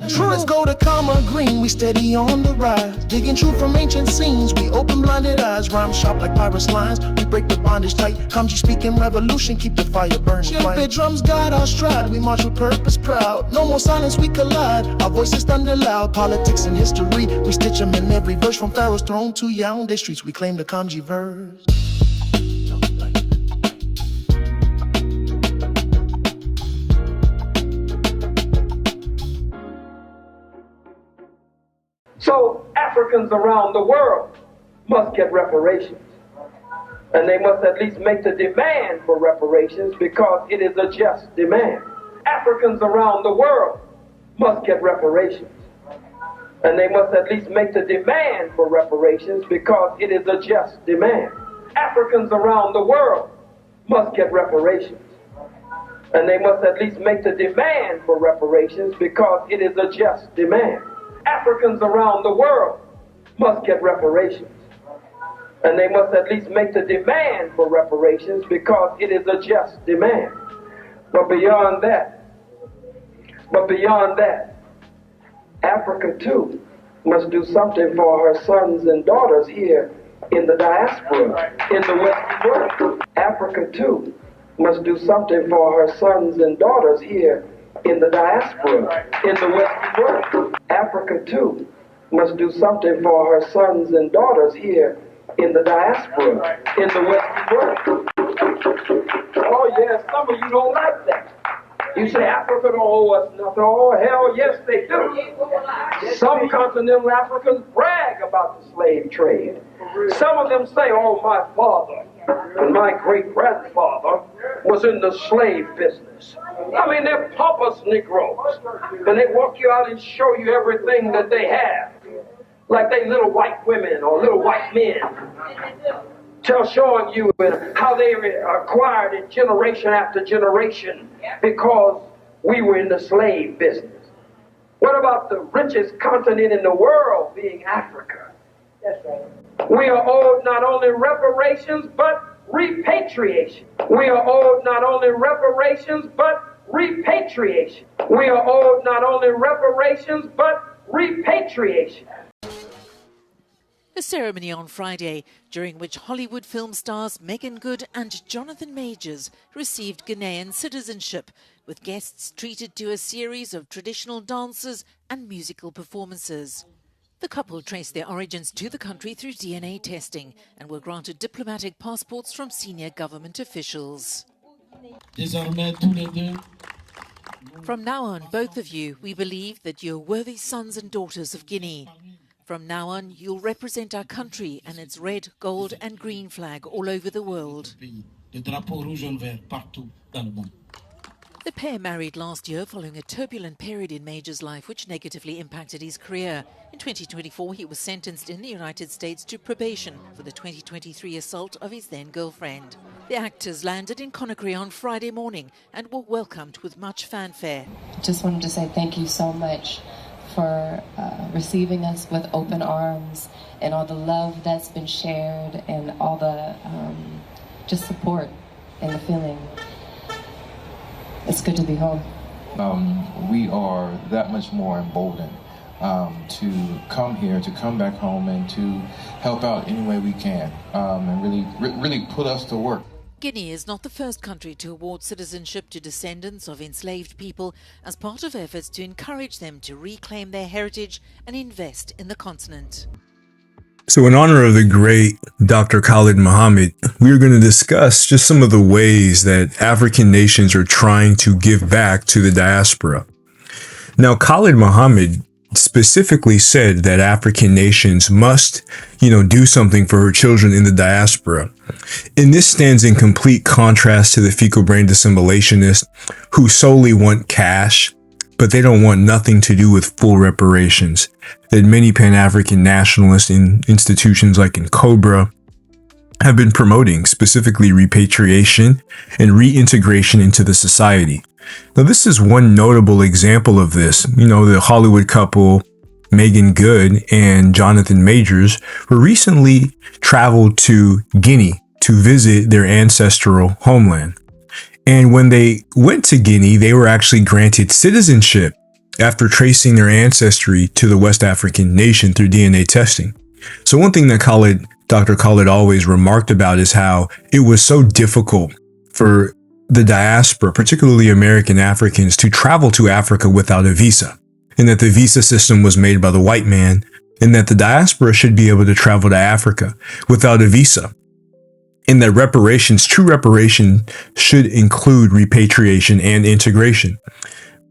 True. Let's go to Karma Green, we steady on the rise. Digging truth from ancient scenes, we open blinded eyes. Rhyme sharp like pirates' lines, we break the bondage tight. Kamji speaking revolution, keep the fire burning. Chimpy drums guide our stride, we march with purpose proud. No more silence, we collide, our voices thunder loud. Politics and history, we stitch them in every verse. From Pharaoh's throne to Yaoundé streets, we claim the Kamji verse. So Africans around the world must get reparations. And they must at least make the demand for reparations because it is a just demand. Africans around the world must get reparations. And they must at least make the demand for reparations because it is a just demand. Africans around the world must get reparations. And they must at least make the demand for reparations because it is a just demand. Africans around the world must get reparations. And they must at least make the demand for reparations because it is a just demand. But beyond that, Africa too must do something for her sons and daughters here in the diaspora, in the Western world. Africa too must do something for her sons and daughters here in the diaspora, in the Western world. Africa too must do something for her sons and daughters here in the diaspora, in the Western world. Oh yes, some of you don't like that. You say Africa don't owe us nothing. Oh hell yes they do. Some continental Africans brag about the slave trade. Some of them say, oh my father and my great-grandfather was in the slave business. I mean, they're pompous Negroes. And they walk you out and show you everything that they have. Like they little white women or little white men. Showing you how they acquired it generation after generation because we were in the slave business. What about the richest continent in the world being Africa? That's right. We are owed not only reparations, but repatriation. We are owed not only reparations, but repatriation. We are owed not only reparations, but repatriation. A ceremony on Friday, during which Hollywood film stars Meagan and Jonathan Majors received Guinean citizenship, with guests treated to a series of traditional dances and musical performances. The couple traced their origins to the country through DNA testing and were granted diplomatic passports from senior government officials. From now on, both of you, we believe that you're worthy sons and daughters of Guinea. From now on, you'll represent our country and its red, gold and green flag all over the world. The pair married last year following a turbulent period in Major's life which negatively impacted his career. In 2024, he was sentenced in the United States to probation for the 2023 assault of his then-girlfriend. The actors landed in Conakry on Friday morning and were welcomed with much fanfare. Just wanted to say thank you so much for receiving us with open arms and all the love that's been shared and all the just support and the feeling. It's good to be home. We are that much more emboldened to come here, to come back home and to help out any way we can and really put us to work. Guinea is not the first country to award citizenship to descendants of enslaved people as part of efforts to encourage them to reclaim their heritage and invest in the continent. So in honor of the great Dr. Khalid Muhammad, we're going to discuss just some of the ways that African nations are trying to give back to the diaspora. Now, Khalid Muhammad specifically said that African nations must, do something for her children in the diaspora. And this stands in complete contrast to the fecal brain assimilationists who solely want cash, but they don't want nothing to do with full reparations that many Pan-African nationalists in institutions like in Cobra have been promoting, specifically repatriation and reintegration into the society. Now, this is one notable example of this. The Hollywood couple Meagan and Jonathan Majors were recently traveled to Guinea to visit their ancestral homeland. And when they went to Guinea, they were actually granted citizenship after tracing their ancestry to the West African nation through DNA testing. So one thing that Dr. Khalid always remarked about is how it was so difficult for the diaspora, particularly American Africans, to travel to Africa without a visa, and that the visa system was made by the white man, and that the diaspora should be able to travel to Africa without a visa. And that reparations, true reparation, should include repatriation and integration.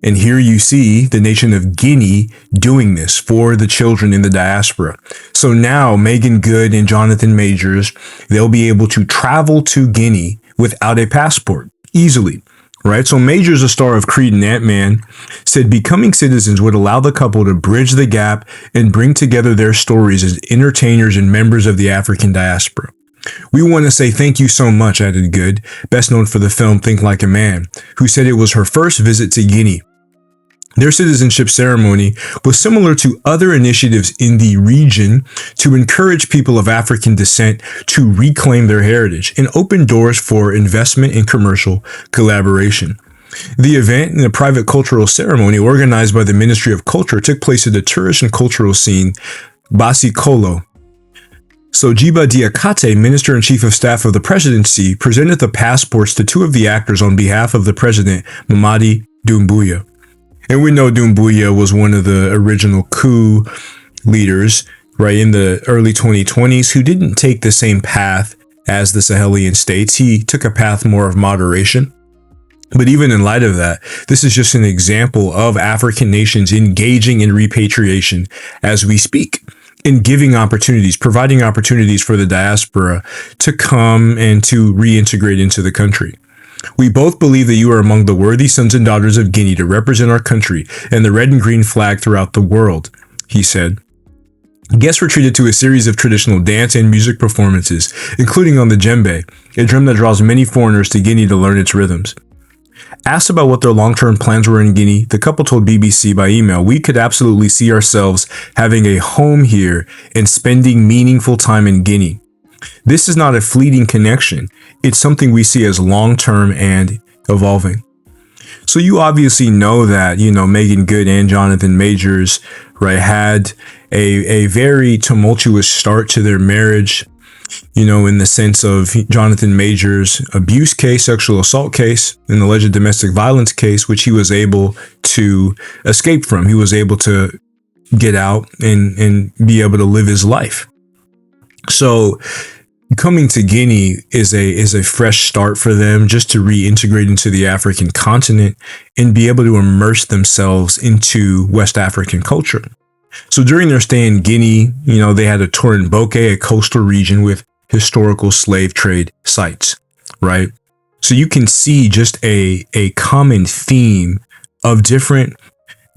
And here you see the nation of Guinea doing this for the children in the diaspora. So now Meagan Good and Jonathan Majors, they'll be able to travel to Guinea without a passport easily, right? So Majors, a star of Creed and Ant-Man, said becoming citizens would allow the couple to bridge the gap and bring together their stories as entertainers and members of the African diaspora. We want to say thank you so much, added Good, best known for the film Think Like a Man, who said it was her first visit to Guinea. Their citizenship ceremony was similar to other initiatives in the region to encourage people of African descent to reclaim their heritage and open doors for investment and commercial collaboration. The event and the private cultural ceremony organized by the Ministry of Culture took place at the tourist and cultural scene Basikolo. So Jiba Diakate, Minister and Chief of Staff of the Presidency, presented the passports to two of the actors on behalf of the President, Mamadi Doumbouya. And we know Doumbouya was one of the original coup leaders, right, in the early 2020s, who didn't take the same path as the Sahelian states. He took a path more of moderation. But even in light of that, this is just an example of African nations engaging in repatriation as we speak, in giving opportunities, providing opportunities for the diaspora to come and to reintegrate into the country. We both believe that you are among the worthy sons and daughters of Guinea to represent our country and the red and green flag throughout the world, he said. Guests were treated to a series of traditional dance and music performances, including on the djembe, a drum that draws many foreigners to Guinea to learn its rhythms. Asked about what their long-term plans were in Guinea, the couple told BBC by email, "We could absolutely see ourselves having a home here and spending meaningful time in Guinea. This is not a fleeting connection. It's something we see as long-term and evolving." So you obviously know that, Meagan Good and Jonathan Majors, right, had a very tumultuous start to their marriage, in the sense of Jonathan Majors' abuse case, sexual assault case, and alleged domestic violence case, which he was able to escape from. He was able to get out and be able to live his life. So coming to Guinea is a fresh start for them, just to reintegrate into the African continent and be able to immerse themselves into West African culture. So during their stay in Guinea, they had a tour in Boke, a coastal region with historical slave trade sites, right? So you can see just a common theme of different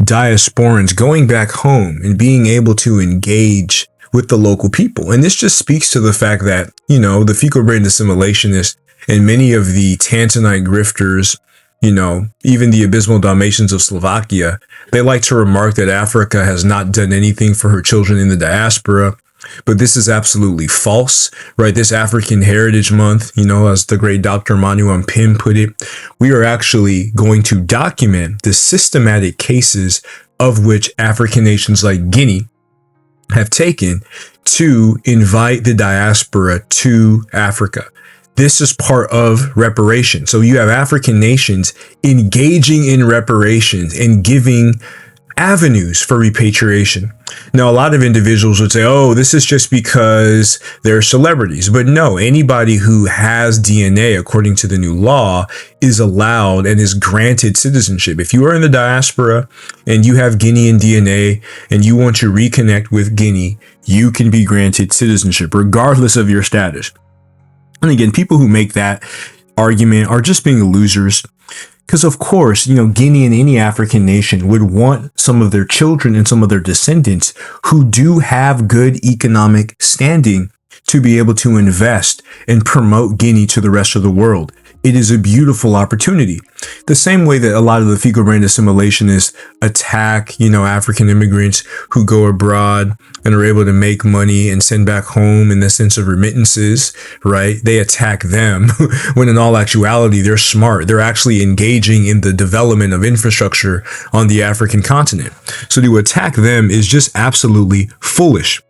diasporans going back home and being able to engage with the local people. And this just speaks to the fact that, the fecal brain assimilationists and many of the Tanzanite grifters, even the abysmal Dalmatians of Slovakia, they like to remark that Africa has not done anything for her children in the diaspora. But this is absolutely false, right? This African Heritage Month, as the great Dr. Manu Pim put it, we are actually going to document the systematic cases of which African nations like Guinea have taken to invite the diaspora to Africa. This is part of reparation. So you have African nations engaging in reparations and giving avenues for repatriation. Now, a lot of individuals would say, oh, this is just because they're celebrities. But no, anybody who has DNA, according to the new law, is allowed and is granted citizenship. If you are in the diaspora and you have Guinean DNA and you want to reconnect with Guinea, you can be granted citizenship regardless of your status. And again, people who make that argument are just being losers. Because of course, Guinea and any African nation would want some of their children and some of their descendants who do have good economic standing to be able to invest and promote Guinea to the rest of the world. it is a beautiful opportunity. The same way that a lot of the fecal brain assimilationists attack, African immigrants who go abroad and are able to make money and send back home in the sense of remittances, right? They attack them when in all actuality, they're smart. They're actually engaging in the development of infrastructure on the African continent. So to attack them is just absolutely foolish.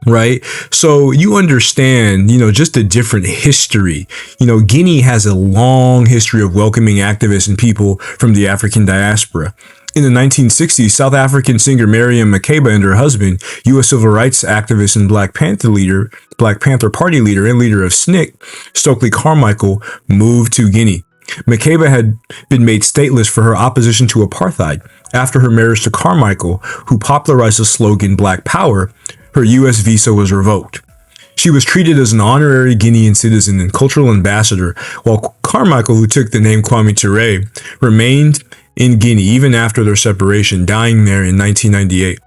Right. So you understand, just a different history. Guinea has a long history of welcoming activists and people from the African diaspora. In the 1960s, South African singer Miriam Makeba and her husband, U.S. civil rights activist and Black Panther Party leader and leader of SNCC, Stokely Carmichael, moved to Guinea. Makeba had been made stateless for her opposition to apartheid. After her marriage to Carmichael, who popularized the slogan Black Power, her U.S. visa was revoked. She was treated as an honorary Guinean citizen and cultural ambassador, while Carmichael, who took the name Kwame Ture, remained in Guinea even after their separation, dying there in 1998.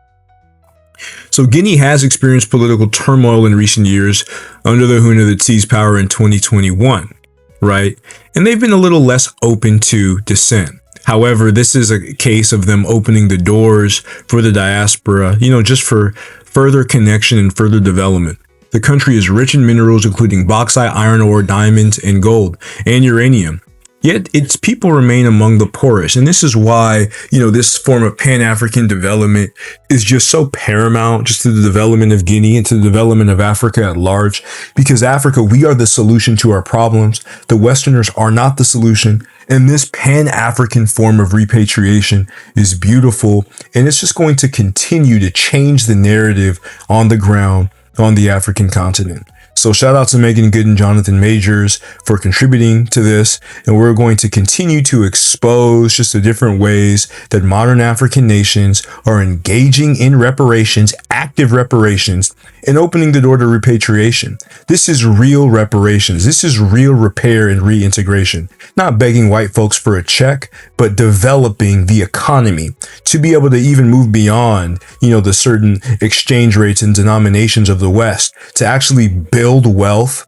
So Guinea has experienced political turmoil in recent years under the Huna that seized power in 2021, right? And they've been a little less open to dissent. However, this is a case of them opening the doors for the diaspora, just for further connection and further development. The country is rich in minerals, including bauxite, iron ore, diamonds, and gold, and uranium. Yet its people remain among the poorest. And this is why, this form of Pan-African development is just so paramount just to the development of Guinea and to the development of Africa at large. Because Africa, we are the solution to our problems. The Westerners are not the solution. And this Pan-African form of repatriation is beautiful. And it's just going to continue to change the narrative on the ground on the African continent. So shout out to Meagan Good and Jonathan Majors for contributing to this. And we're going to continue to expose just the different ways that modern African nations are engaging in reparations, active reparations, and opening the door to repatriation. This is real reparations. This is real repair and reintegration. Not begging white folks for a check, but developing the economy to be able to even move beyond, the certain exchange rates and denominations of the West to actually build wealth,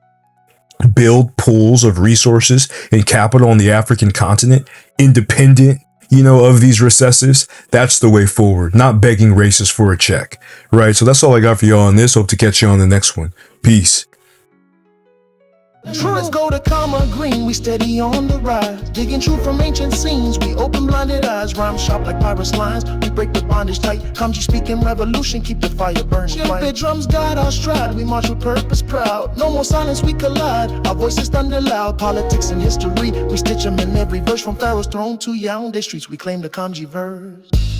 build pools of resources and capital on the African continent, independent, of these recessives. That's the way forward, not begging racists for a check, right? So that's all I got for y'all on this. Hope to catch you on the next one. Peace. Let's go to Comma Green, we steady on the rise. Digging truth from ancient scenes, we open blinded eyes. Rhyme sharp like pirates' lines, we break the bondage tight. Kamji speaking revolution, keep the fire burning. Ship drums guide our stride, we march with purpose proud. No more silence, we collide, our voices thunder loud. Politics and history, we stitch them in every verse. From Pharaoh's throne to Yaoundé streets, we claim the Kamji verse.